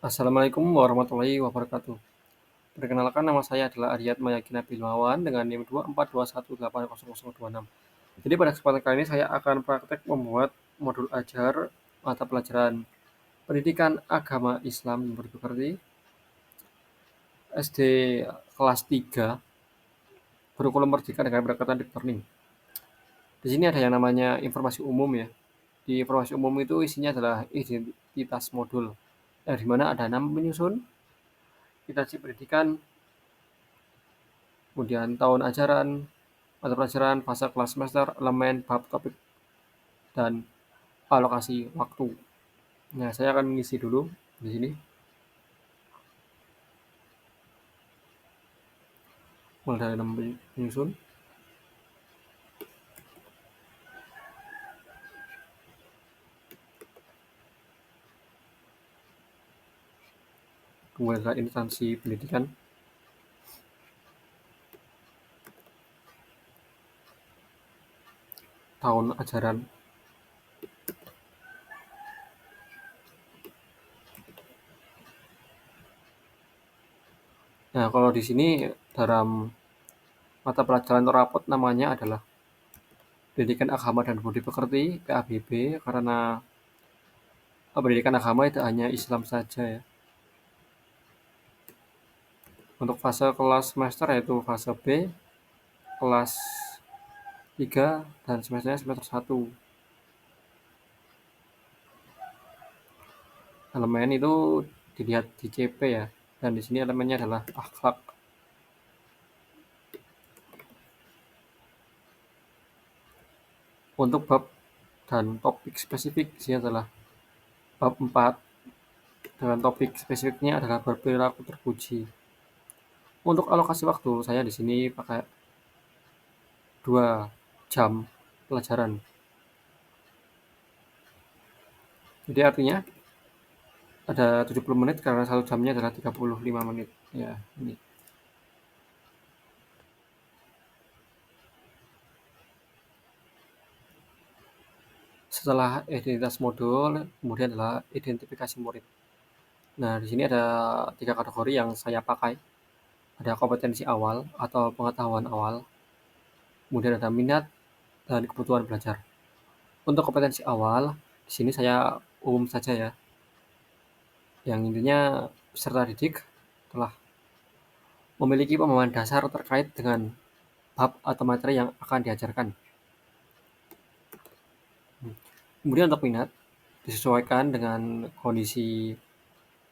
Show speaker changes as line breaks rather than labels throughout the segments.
Assalamualaikum warahmatullahi wabarakatuh. Perkenalkan nama saya adalah Aryat Mayakina Bilmawan dengan NIM 242180026. Jadi pada kesempatan kali ini saya akan praktek membuat modul ajar mata pelajaran Pendidikan Agama Islam yang berarti SD kelas 3 kurikulum Merdeka dengan pendekatan deep learning. Di sini ada yang namanya informasi umum ya. Di informasi umum itu isinya adalah identitas modul, yang dimana ada nama penyusun, instansi pendidikan, kemudian tahun ajaran, mata pelajaran, fase kelas semester, elemen, bab, topik, dan alokasi waktu. Nah, saya akan mengisi dulu di sini, mulai dari nama penyusun, kemudian adalah instansi pendidikan, tahun ajaran. Nah, kalau di sini dalam mata pelajaran atau rapot namanya adalah Pendidikan Agama dan Budi Pekerti (PABB) karena pendidikan agama itu hanya Islam saja ya. Untuk fase kelas semester yaitu fase B, kelas 3 dan semesternya semester 1. Elemen itu dilihat di CP ya, dan di sini elemennya adalah akhlak. Untuk bab dan topik spesifik di sini adalah bab 4 dengan topik spesifiknya adalah berperilaku terpuji. Untuk alokasi waktu saya di sini pakai 2 jam pelajaran. Jadi artinya ada 70 menit karena 1 jamnya adalah 35 menit. Ya, ini. Setelah identitas modul, kemudian adalah identifikasi murid. Nah, di sini ada 3 kategori yang saya pakai. Ada kompetensi awal atau pengetahuan awal, kemudian ada minat dan kebutuhan belajar. Untuk kompetensi awal, di sini saya umum saja ya. Yang intinya peserta didik telah memiliki pemahaman dasar terkait dengan bab atau materi yang akan diajarkan. Kemudian untuk minat, disesuaikan dengan kondisi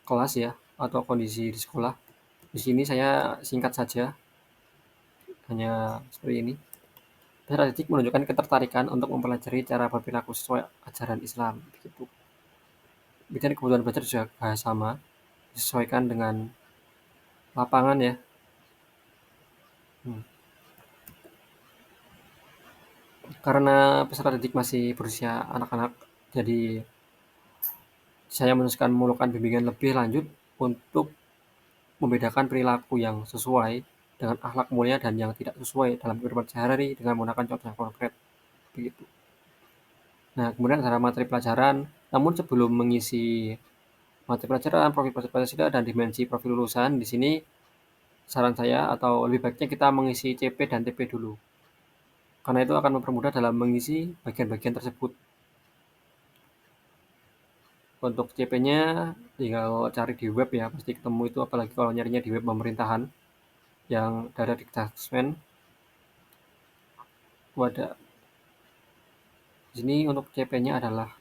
kelas ya, atau kondisi di sekolah. Di sini saya singkat saja, hanya seperti ini. Peserta didik menunjukkan ketertarikan untuk mempelajari cara berperilaku sesuai ajaran Islam. Begitu. Kemudian kebutuhan belajar juga sama, disesuaikan dengan lapangan ya. Hmm. Karena peserta didik masih berusia anak-anak, jadi saya meneruskan melakukan bimbingan lebih lanjut untuk membedakan perilaku yang sesuai dengan akhlak mulia dan yang tidak sesuai dalam kehidupan sehari-hari dengan menggunakan contoh yang konkret. Begitu. Nah, kemudian ada materi pelajaran, namun sebelum mengisi materi pelajaran, profil Pancasila, dan dimensi profil lulusan, di sini saran saya atau lebih baiknya kita mengisi CP dan TP dulu. Karena itu akan mempermudah dalam mengisi bagian-bagian tersebut. Untuk CP-nya tinggal cari di web ya, pasti ketemu itu, apalagi kalau nyarinya di web pemerintahan yang ada di Diktasmen. Itu ada. Di sini untuk CP-nya adalah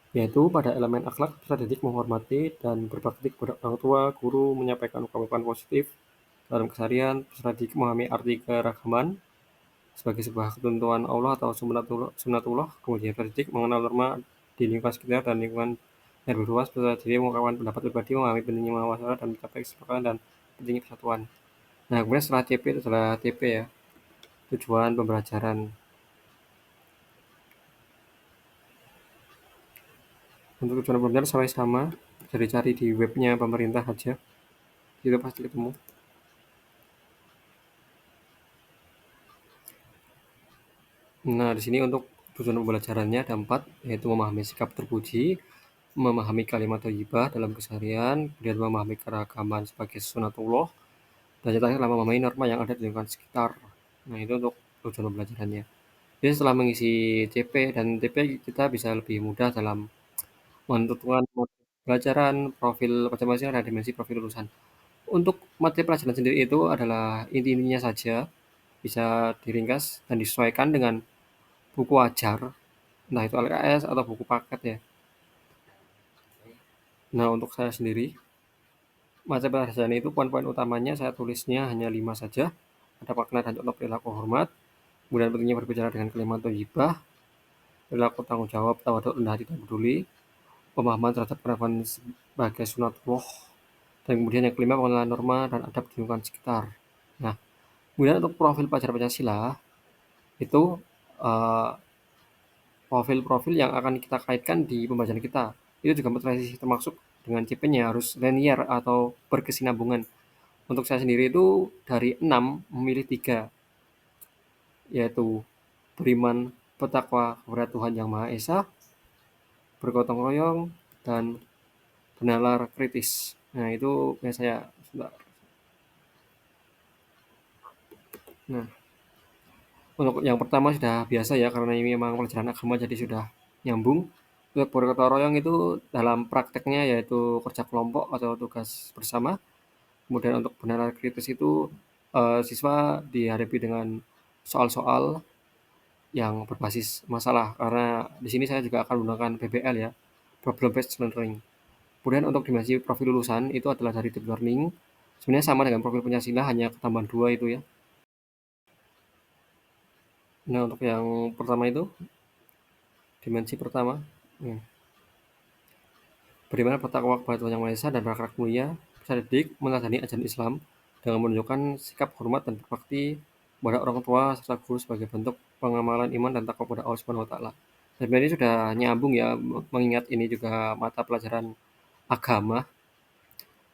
yaitu pada elemen akhlak, peserta didik menghormati dan berbakti kepada orang tua, guru, menyampaikan ungkapan positif dalam keseharian, peserta didik memahami arti keragaman sebagai sebuah ketentuan Allah atau sunnatullah, kemudian peserta didik mengenal norma di lingkungan sekitar dan lingkungan yang berluas, peserta didik mengungkapkan pendapat pribadi, memahami pentingnya masalah dan mencapai kesepakatan dan pentingnya persatuan. Nah, kemudian setelah CP itu adalah TP ya, tujuan pembelajaran. Untuk tujuan pembelajaran sama, bisa dicari di webnya pemerintah aja, itu pasti ketemu. Nah, di sini untuk tujuan pembelajarannya ada 4, yaitu memahami sikap terpuji, memahami kalimat thayyibah dalam keseharian, kemudian memahami keragaman sebagai sunatullah, dan yang terakhir adalah memahami norma yang ada di lingkungan sekitar. Nah, itu untuk tujuan pembelajarannya. Jadi setelah mengisi CP dan TP, kita bisa lebih mudah dalam menentukan materi pelajaran, profil masing-masing, dan dimensi profil lulusan. Untuk materi pelajaran sendiri itu adalah inti-intinya saja, bisa diringkas dan disesuaikan dengan buku ajar, entah itu LKS atau buku paket ya. Nah, untuk saya sendiri, materi pelajaran itu poin-poin utamanya saya tulisnya hanya 5 saja. Ada makna dan contoh perilaku hormat, kemudian pentingnya berbicara dengan kalimat thayyibah, perilaku tanggung jawab, tawaduk, rendah hati, dan peduli, pemahaman terhadap penerapan sebagai sunatullah, dan kemudian yang kelima pengenalan norma dan adab di lingkungan sekitar. Nah, kemudian untuk profil pelajar Pancasila itu eh, profil-profil yang akan kita kaitkan di pembelajaran kita. Itu juga termasuk dengan CP-nya harus linear atau berkesinambungan. Untuk saya sendiri itu dari 6 memilih 3, yaitu beriman, bertakwa kepada Tuhan Yang Maha Esa, bergotong royong, dan bernalar kritis. Nah, itu yang saya. Nah, untuk yang pertama sudah biasa ya, karena ini memang pelajaran agama jadi sudah nyambung. Untuk bergotong royong itu dalam prakteknya yaitu kerja kelompok atau tugas bersama. Kemudian untuk bernalar kritis itu siswa dihadapi dengan soal-soal yang berbasis masalah, karena di sini saya juga akan menggunakan PBL ya, problem based learning. Kemudian untuk dimensi profil lulusan itu adalah dari deep learning. Sebenarnya sama dengan profil Pancasila, hanya ketambahan 2 itu ya. Nah, untuk yang pertama itu, dimensi pertama, ya, bagaimana bertakwa kepada Tuhan Yang Maha Esa dan berakhlak mulia, bisa didik, meneladani ajaran Islam dengan menunjukkan sikap hormat dan berbakti kepada orang tua serta guru sebagai bentuk pengamalan iman dan takwa kepada Allah Subhanahu wa taala. Sebenarnya ini sudah nyambung ya, mengingat ini juga mata pelajaran agama.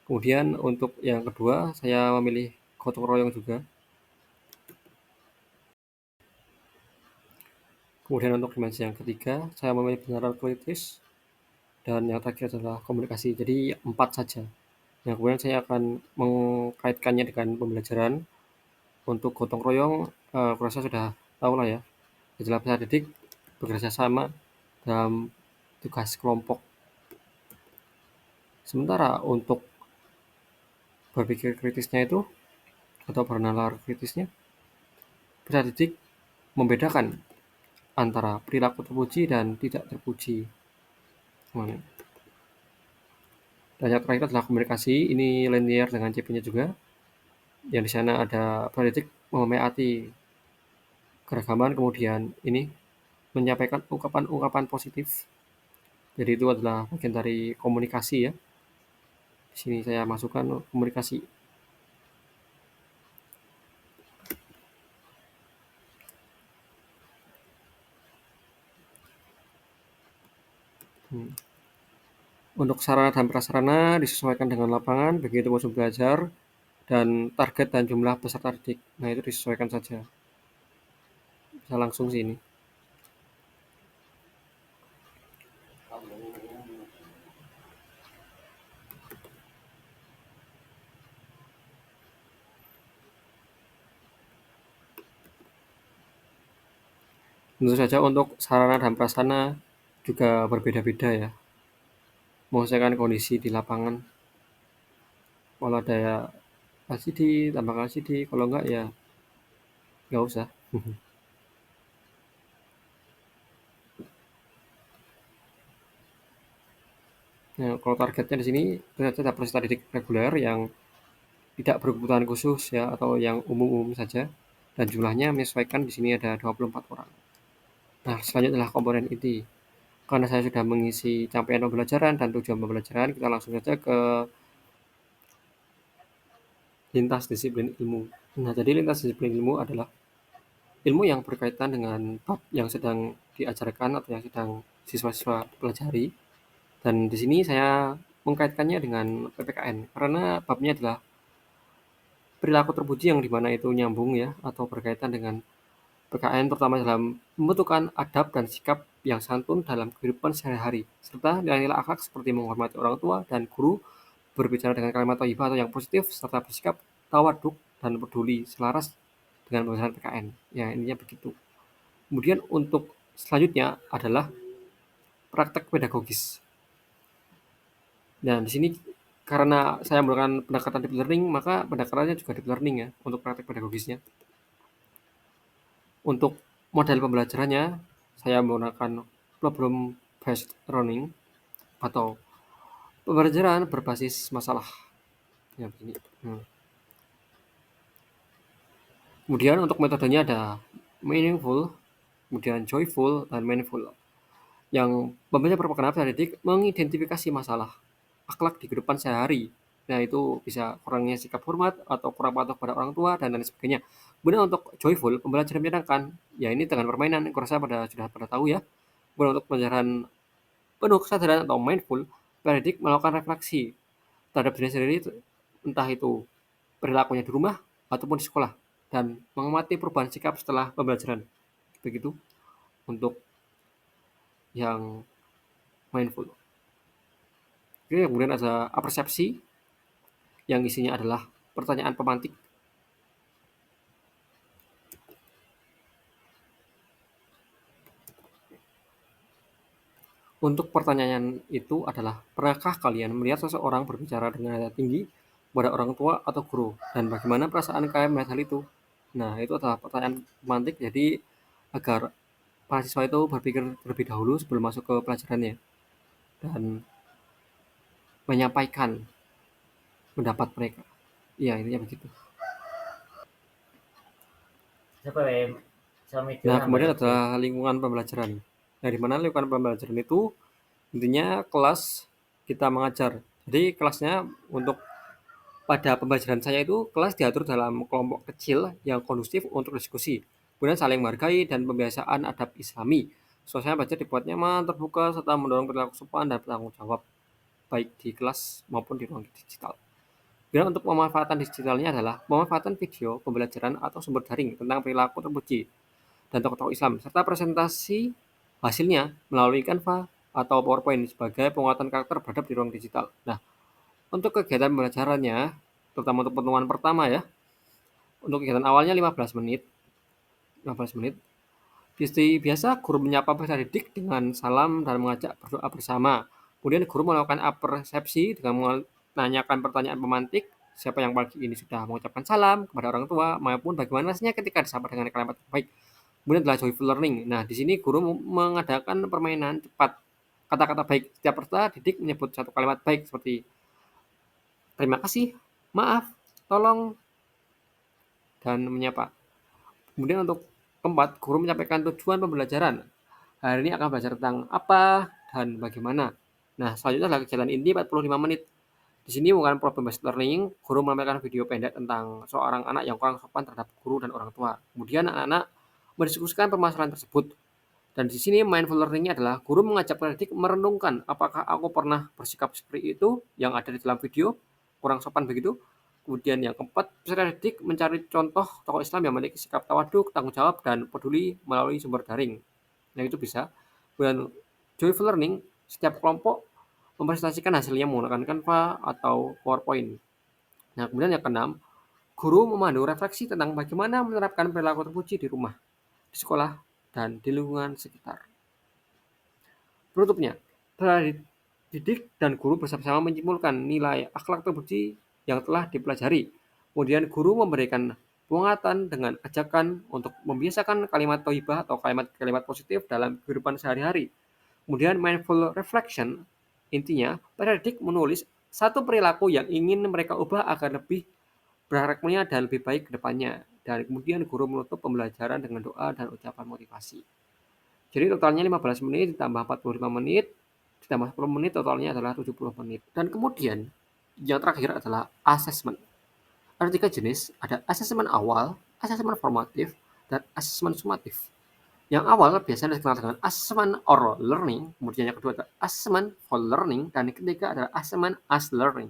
Kemudian untuk yang kedua, saya memilih gotong royong juga. Kemudian untuk dimensi yang ketiga, saya memilih benaran kritis, dan yang terakhir adalah komunikasi. Jadi 4 saja. Nah, kemudian saya akan mengkaitkannya dengan pembelajaran. Untuk gotong royong, kurasa sudah tahu lah ya, adalah peserta didik bekerja sama dalam tugas kelompok. Sementara untuk berpikir kritisnya itu atau bernalar kritisnya, peserta didik membedakan antara perilaku terpuji dan tidak terpuji. Dan yang terakhir adalah komunikasi, ini linear dengan CP-nya juga, yang di sana ada peserta didik memahami keragaman, kemudian ini menyampaikan ungkapan-ungkapan positif. Jadi itu adalah bagian dari komunikasi ya. Di sini saya masukkan komunikasi. Hmm. Untuk sarana dan prasarana disesuaikan dengan lapangan, begitu musim belajar, dan target dan jumlah peserta didik. Nah, itu disesuaikan saja. Bisa langsung sini. Tentu saja untuk sarana dan prasarana juga berbeda-beda ya. Menyesuaikan kondisi di lapangan. Kalau ada ya LCD, tambah LCD. Kalau enggak ya nggak usah. Nah, kalau targetnya di sini ternyata ada peserta didik reguler yang tidak berkebutuhan khusus ya, atau yang umum-umum saja, dan jumlahnya menyesuaikan di sini ada 24 orang. Nah, selanjutnya adalah komponen inti. Karena saya sudah mengisi capaian pembelajaran dan tujuan pembelajaran, kita langsung saja ke lintas disiplin ilmu. Nah, jadi lintas disiplin ilmu adalah ilmu yang berkaitan dengan bab yang sedang diajarkan atau yang sedang siswa-siswa pelajari. Dan di sini saya mengkaitkannya dengan PPKN, karena babnya adalah perilaku terpuji, yang dimana itu nyambung ya, atau berkaitan dengan PKN, terutama dalam membentukkan adab dan sikap yang santun dalam kehidupan sehari-hari, serta nilai-nilai akhlak seperti menghormati orang tua dan guru, berbicara dengan kalimat thayyibah atau yang positif, serta bersikap tawaduk dan peduli selaras dengan pembahasan PKN. Ya, intinya begitu. Kemudian untuk selanjutnya adalah praktek pedagogis. Nah, di sini karena saya menggunakan pendekatan deep learning, maka pendekatannya juga deep learning ya untuk praktek pedagogisnya. Untuk model pembelajarannya, saya menggunakan problem based learning atau pembelajaran berbasis masalah. Ya, begini. Kemudian untuk metodenya ada meaningful, kemudian joyful, dan mindful. Yang pembelajar berpengenap dan didik mengidentifikasi masalah akhlak di kehidupan sehari. Nah, itu bisa kurangnya sikap hormat atau kurang patuh pada orang tua dan lain sebagainya. Kemudian untuk joyful, pembelajaran menyenangkan. Ya, ini dengan permainan, yang kurasa sudah pada tahu ya. Kemudian untuk pembelajaran penuh kesadaran atau mindful, pendidik melakukan refleksi terhadap diri sendiri, entah itu perilakunya di rumah ataupun di sekolah, dan mengamati perubahan sikap setelah pembelajaran. Begitu untuk yang mindful. Oke, kemudian ada apersepsi yang isinya adalah pertanyaan pemantik. Untuk pertanyaan itu adalah, pernahkah kalian melihat seseorang berbicara dengan nada tinggi kepada orang tua atau guru? Dan bagaimana perasaan kalian melihat hal itu? Nah, itu adalah pertanyaan pemantik, jadi agar mahasiswa itu berpikir terlebih dahulu sebelum masuk ke pelajarannya dan menyampaikan pendapat mereka. Iya, intinya begitu. Nah, kemudian ada lingkungan pembelajaran. Nah, di mana lingkungan pembelajaran itu intinya kelas kita mengajar. Jadi kelasnya untuk pada pembelajaran saya itu kelas diatur dalam kelompok kecil yang kondusif untuk diskusi, kemudian saling menghargai dan pembiasaan adab Islami. Suasana belajar dibuat nyaman, terbuka, serta mendorong perilaku sopan dan bertanggung jawab, baik di kelas maupun di ruang digital. Kemudian untuk pemanfaatan digitalnya adalah pemanfaatan video, pembelajaran, atau sumber daring tentang perilaku terpuji dan tokoh-tokoh Islam, serta presentasi hasilnya melalui Canva atau PowerPoint sebagai penguatan karakter beradab di ruang digital. Nah, untuk kegiatan pembelajarannya, terutama untuk pertemuan pertama ya, untuk kegiatan awalnya 15 menit. 15 menit. Biasa guru menyapa peserta didik dengan salam dan mengajak berdoa bersama. Kemudian guru melakukan apersepsi dengan menanyakan pertanyaan pemantik, siapa yang pagi ini sudah mengucapkan salam kepada orang tua, maupun bagaimana rasanya ketika disapa dengan kalimat baik. Kemudian adalah joyful learning. Nah, di sini guru mengadakan permainan cepat. Kata-kata baik. Setiap peserta didik menyebut satu kalimat baik seperti terima kasih, maaf, tolong, dan menyapa. Kemudian untuk keempat, guru menyampaikan tujuan pembelajaran. Hari ini akan belajar tentang apa dan bagaimana. Nah, selanjutnya adalah kegiatan inti 45 menit. Di sini bukan problem based learning, guru menyampaikan video pendek tentang seorang anak yang kurang sopan terhadap guru dan orang tua. Kemudian anak-anak mendiskusikan permasalahan tersebut. Dan di sini mindful learning-nya adalah guru mengajak pendidik merenungkan apakah aku pernah bersikap seperti itu yang ada di dalam video, kurang sopan begitu. Kemudian yang keempat, peserta didik mencari contoh tokoh Islam yang memiliki sikap tawaduk, tanggung jawab, dan peduli melalui sumber daring. Nah, itu bisa. Kemudian joyful learning, setiap kelompok mempresentasikan hasilnya menggunakan Canva atau PowerPoint. Nah, kemudian yang keenam, guru memandu refleksi tentang bagaimana menerapkan perilaku terpuji di rumah, di sekolah, dan di lingkungan sekitar. Penutupnya, telah didik dan guru bersama-sama menyimpulkan nilai akhlak terpuji yang telah dipelajari. Kemudian guru memberikan penguatan dengan ajakan untuk membiasakan kalimat thayyibah atau kalimat-kalimat positif dalam kehidupan sehari-hari. Kemudian mindful reflection, intinya para didik menulis satu perilaku yang ingin mereka ubah agar lebih berharap mulia dan lebih baik ke depannya. Dan kemudian guru menutup pembelajaran dengan doa dan ucapan motivasi. Jadi totalnya 15 menit ditambah 45 menit ditambah 10 menit, totalnya adalah 70 menit. Dan kemudian yang terakhir adalah assessment. Ada 3 jenis, ada assessment awal, assessment formatif, dan assessment sumatif. Yang awal biasanya dikenal dengan assessment or learning, kemudian yang kedua adalah assessment for learning, dan yang ketiga adalah assessment as learning.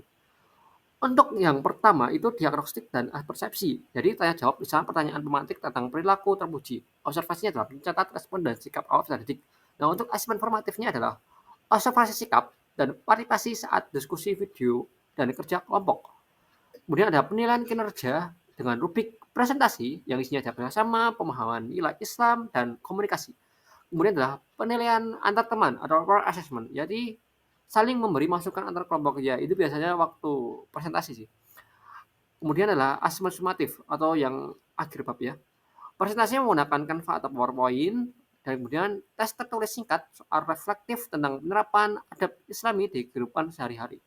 Untuk yang pertama itu diagnostik dan persepsi. Jadi tanya jawab misalnya pertanyaan pemantik tentang perilaku terpuji. Observasinya adalah mencatat respon dan sikap awal peserta didik. Nah, untuk asesmen formatifnya adalah observasi sikap dan partisipasi saat diskusi video dan kerja kelompok. Kemudian ada penilaian kinerja dengan rubrik presentasi yang isinya ada bersama, pemahaman nilai Islam, dan komunikasi. Kemudian adalah penilaian antar teman atau role assessment. Jadi saling memberi masukan antar kelompok ya. Itu biasanya waktu presentasi sih. Kemudian adalah asesmen sumatif atau yang akhir bab ya. Presentasinya menggunakan Canva atau PowerPoint dan kemudian tes tertulis singkat soal reflektif tentang penerapan adab Islami di kehidupan sehari-hari.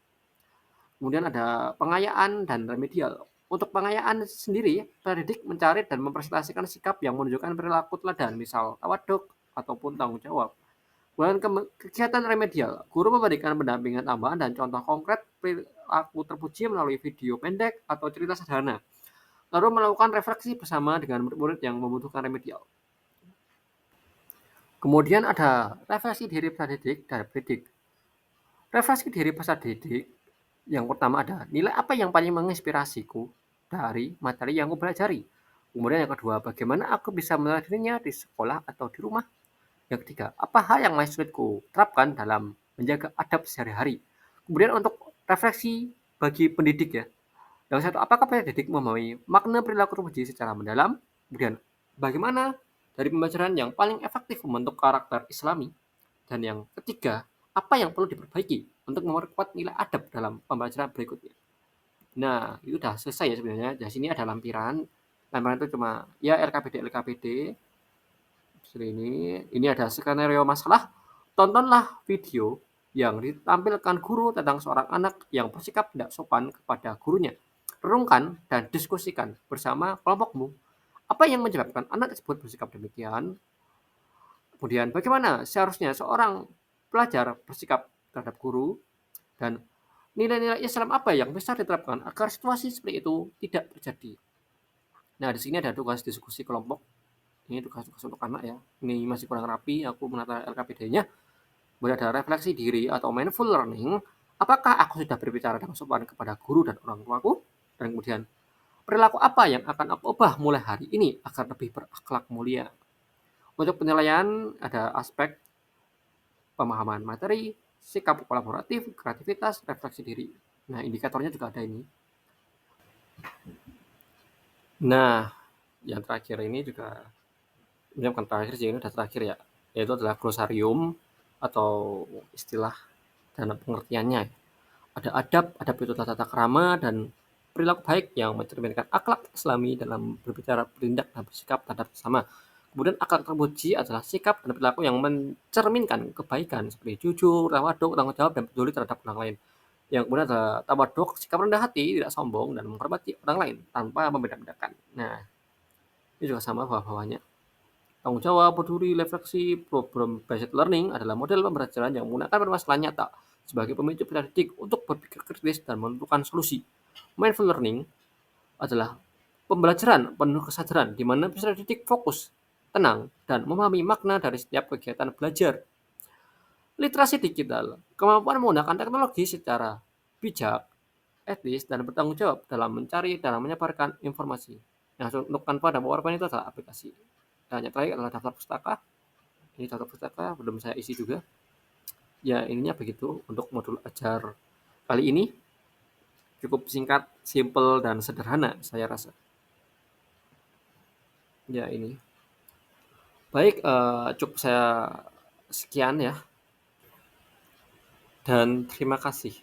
Kemudian ada pengayaan dan remedial. Untuk pengayaan sendiri, pendidik mencari dan mempresentasikan sikap yang menunjukkan perilaku teladan, misal tawaduk ataupun tanggung jawab. Kemudian kegiatan remedial, guru memberikan pendampingan tambahan dan contoh konkret perilaku terpuji melalui video pendek atau cerita sederhana. Lalu melakukan refleksi bersama dengan murid-murid yang membutuhkan remedial. Kemudian ada refleksi diri peserta didik dan pendidik. Refleksi diri peserta didik yang pertama ada nilai apa yang paling menginspirasiku dari materi yang aku pelajari. Kemudian yang kedua, bagaimana aku bisa meneladaninya di sekolah atau di rumah. Yang ketiga, apa hal yang masih sulit ku terapkan dalam menjaga adab sehari-hari. Kemudian untuk refleksi bagi pendidik ya. Yang satu, apakah pendidik memahami makna perilaku terpuji secara mendalam? Kemudian, bagaimana dari pembelajaran yang paling efektif membentuk karakter Islami? Dan yang ketiga, apa yang perlu diperbaiki untuk memperkuat nilai adab dalam pembelajaran berikutnya. Nah, itu udah selesai ya sebenarnya. Di sini ada lampiran. Lampiran itu cuma ya LKPD. Ini ada skenario masalah. Tontonlah video yang ditampilkan guru tentang seorang anak yang bersikap tidak sopan kepada gurunya. Renungkan dan diskusikan bersama kelompokmu. Apa yang menyebabkan anak tersebut bersikap demikian? Kemudian bagaimana seharusnya seorang pelajar bersikap terhadap guru dan nilai-nilai Islam apa yang bisa diterapkan agar situasi seperti itu tidak terjadi. Nah, di sini ada tugas diskusi kelompok. Ini tugas-tugas untuk anak ya. Ini masih kurang rapi, aku menata LKPD-nya. Kemudian ada refleksi diri atau mindful learning. Apakah aku sudah berbicara dengan sopan kepada guru dan orang tuaku? Dan kemudian perilaku apa yang akan aku ubah mulai hari ini agar lebih berakhlak mulia? Untuk penilaian ada aspek pemahaman materi, sikap kolaboratif, kreativitas, refleksi diri. Nah, indikatornya juga ada ini. Nah, yang terakhir ini juga, ini bukan terakhir sih, ini udah terakhir ya, yaitu adalah glosarium atau istilah dan pengertiannya. Ada adab, adab itu tata krama dan perilaku baik yang mencerminkan akhlak Islami dalam berbicara, bertindak, dan bersikap terhadap sesama. Kemudian akhlak terpuji adalah sikap dan perilaku yang mencerminkan kebaikan seperti jujur, tawaduk, tanggung jawab, dan peduli terhadap orang lain. Yang kemudian ada tawaduk, sikap rendah hati, tidak sombong, dan menghormati orang lain tanpa membeda-bedakan. Nah, ini juga sama bawah-bawahnya. Tanggung jawab, peduli, refleksi, problem-based learning adalah model pembelajaran yang menggunakan permasalahan nyata sebagai pemicu pendidik untuk berpikir kritis dan menentukan solusi. Mindful learning adalah pembelajaran penuh kesadaran di mana peserta didik fokus, tenang, dan memahami makna dari setiap kegiatan belajar. Literasi digital, kemampuan menggunakan teknologi secara bijak, etis, dan bertanggung jawab dalam mencari dan menyebarkan informasi. Yang untuk Canva dan PowerPoint itu adalah aplikasi. Dan yang terakhir adalah daftar pustaka. Ini daftar pustaka belum saya isi juga. Ya, ininya begitu untuk modul ajar kali ini. Cukup singkat, simple, dan sederhana saya rasa. Ya, ini. Baik, cukup saya sekian ya. Dan terima kasih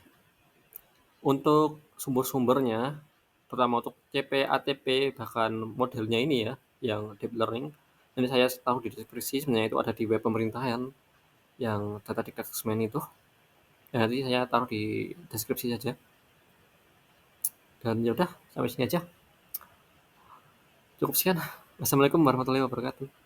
untuk sumber-sumbernya, terutama untuk CP, ATP, bahkan modelnya ini ya, yang deep learning. Ini saya tahu di deskripsi, sebenarnya itu ada di web pemerintahan yang data assessment itu. Ya, nanti saya taruh di deskripsi saja. Dan ya udah, sampai sini aja. Cukup sekian. Wassalamualaikum warahmatullahi wabarakatuh.